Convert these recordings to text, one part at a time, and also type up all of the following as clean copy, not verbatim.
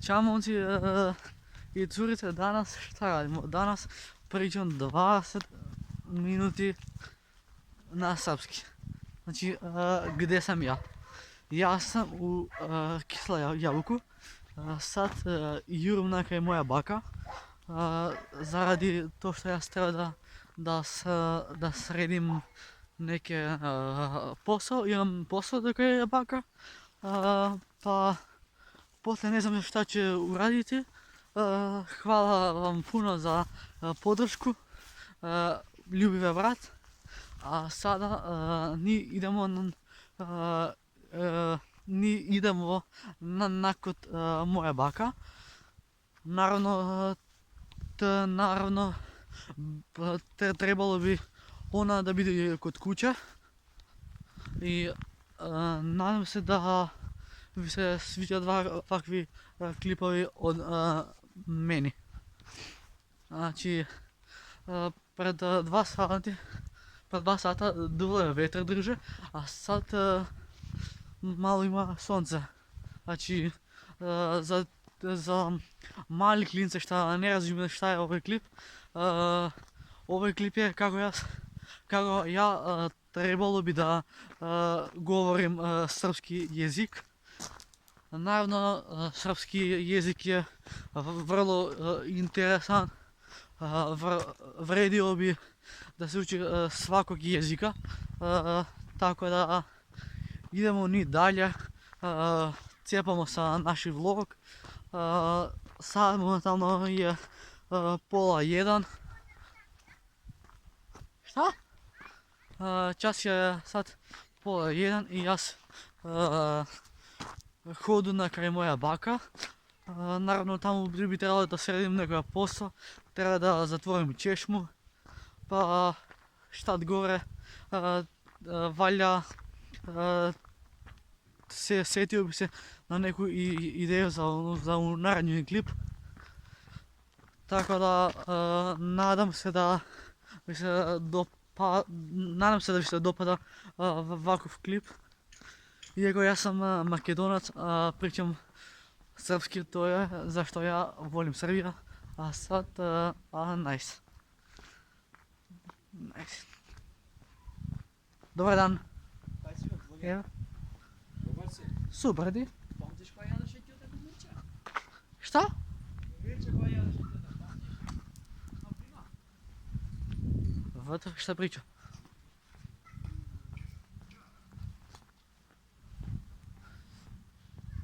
Ćao momci i curice, danas šta radimo? Danas pričam 20 minuti na srpski. Znači, gdje sam ja? Ja sam u Kisla Jabuku. Sad jurim nakaj moja baka. Zaradi to što ja treba da sredim neke posao. Imam posao dok je baka. Pa poslije ne znam šta će uraditi. Hvala vam puno za podršku. Ljubive brat. A sada idemo nakon moja baka. Naravno, trebalo bi ona da bude kod kuće. I nadam se da vi se sviđa ovakvi klipovi od meni. Znači, pred 2 sata dulo je vetar drže, a sad malo ima sonce. Znači, za mali klince šta ne razumiju šta je ovaj klip, ovaj klip je kako ja trebalo bi da govorim srpski jezik. Naravno, srpski jezik je vrlo interesan, vredio bi da se uči svakog jezika, tako da idemo ni dalje, cijepamo sa naši vlog. Sad momentalno je 12:30. Šta? Čas je sad 12:30 i ja hodu na kraj moja baka. Naravno tamo bi trebalo da sredim nekoga posla, treba da zatvorim češmu, pa štat gore, valja setio bi se na neku ideju za naredni klip. Tako da nadam se da bi se dopada ovakav klip. Iako ja sam Makedonac, pričam srpski, to je zašto ja volim Srbija. A sad, nice. Dobar dan. Kaj si odvogel? Evo. Dobar si. Super, ti? Pamtiš kaj jadeš etio tako Mirča? Šta? Mirča kaj jadeš etio tako pamtiš? Na prima. Vata, šta priča?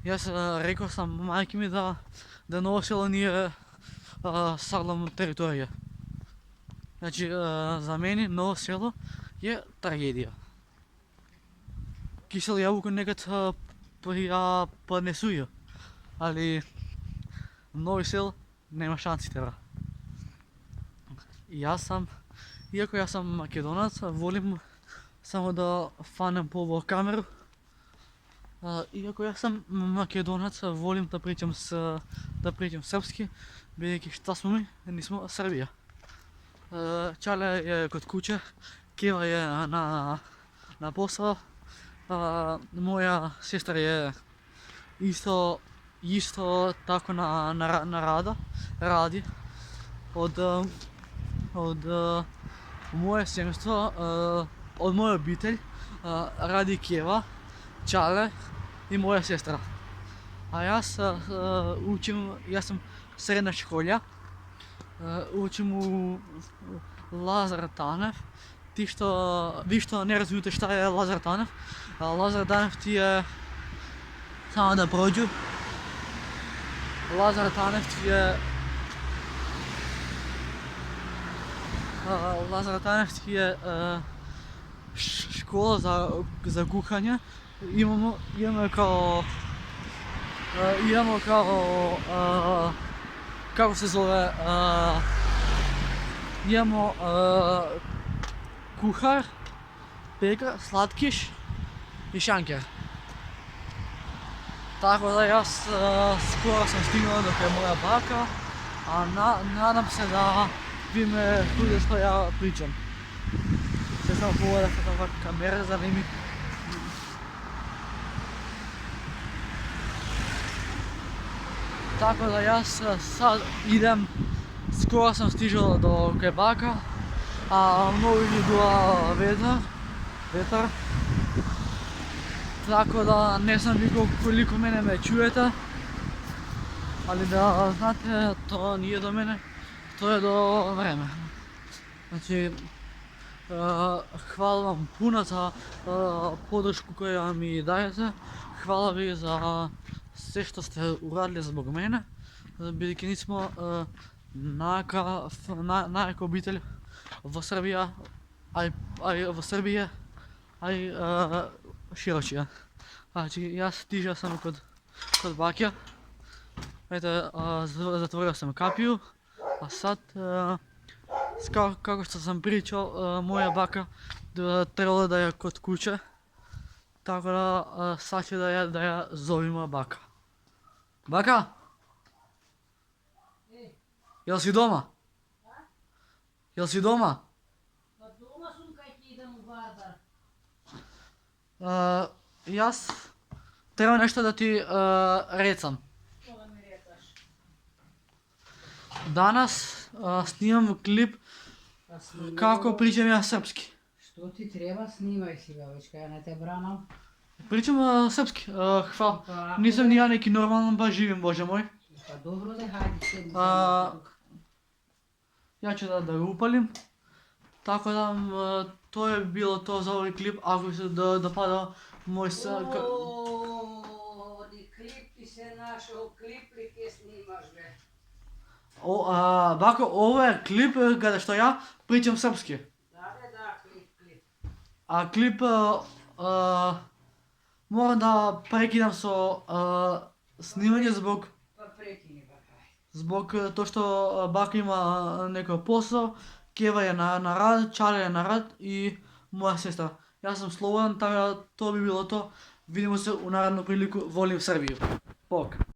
Ja rekao sam majke mi da Novo Selo nije salom teritorija. Znači, za meni Novo Selo je tragedija. Kisel Jabuku nekad podnesuju, ali Novi Selo nema šansi tera. Iako ja sam Makedonac, volim samo da fanem po kameru. Iako ja sam Makedonac, volim da pričam srpski, бидејќи šta smo mi, nismo Srbija. Čale je kod kuće, Keva je na posao, moja sestra je isto tako radi. Od moje semstvo, od moje obitelj radi Keva, Čale i moja sestra. A ja sam srednja školja, učim u Lazar Tanev. Vi što ne razumijete šta je Lazar Tanev, Lazar Tanev ti je, samo da prođu, Lazar Tanev ti je škola za kuhanje. Imamo kao kako se zove, imamo kuhar, pekar, slatkiš i šanker. Tako da ja skoro sam stignuo dok je moja baka, a nadam se da vi me čujete što ja pričam. Sve samo pogledajte kako kamera zanimi. Tako da jaz sad idem, skoro sam stižel do Quebeca, a mnogo je bila vetar. Tako da ne znam koliko mene me čujete, ali da znate, to nije do mene, to je do vreme. Znači, hvala vam puno za podršku koju mi dajete, hvala vi za sve što ste uradili zbog mene, бидејќи nismo najaka obitelj v Srbiji, v Srbiji, a i širočija. Znači, jaz stižel sam kod bakja, zatvorio sam kapiju, a sad, kako što sam pričao, moja baka trebala da je kod kuće, tako da sad će da ja zovimo baka. Baka? Jel si doma? Jel si doma? Pa doma sam kaj ti idem u Vardar. Jaz treba nešto da ti recam. Što da mi rekaš? Danas snimam klip Pa snimaj. kako pričam ja srpski. Što ti treba, snimaj si ga već, kaj ja ne te branam. Pričam srpski, hvala. Pa, Nisam ni ja neki normalan, pa živim, bože moj. Pa dobro da hajde sedmi A, samo. Ja ću da ga upalim. Tako da to je bilo to za ovaj klip. Ako se dopada moj Oooo, ni klip ti se našao, kliplike snimaš be. Bako, ovo je klip kada što ja pričam srpski. Da, klip. A klip moram da prekidam snimanje Pa prekini ba kaj. zbog to što baka ima neko posao, Keva je na rad, Čale je na rad i moja sestra. Ja sam slobodan, tako da to bi bilo to. Vidimo se u narednu priliku, volim Srbiju. Bok.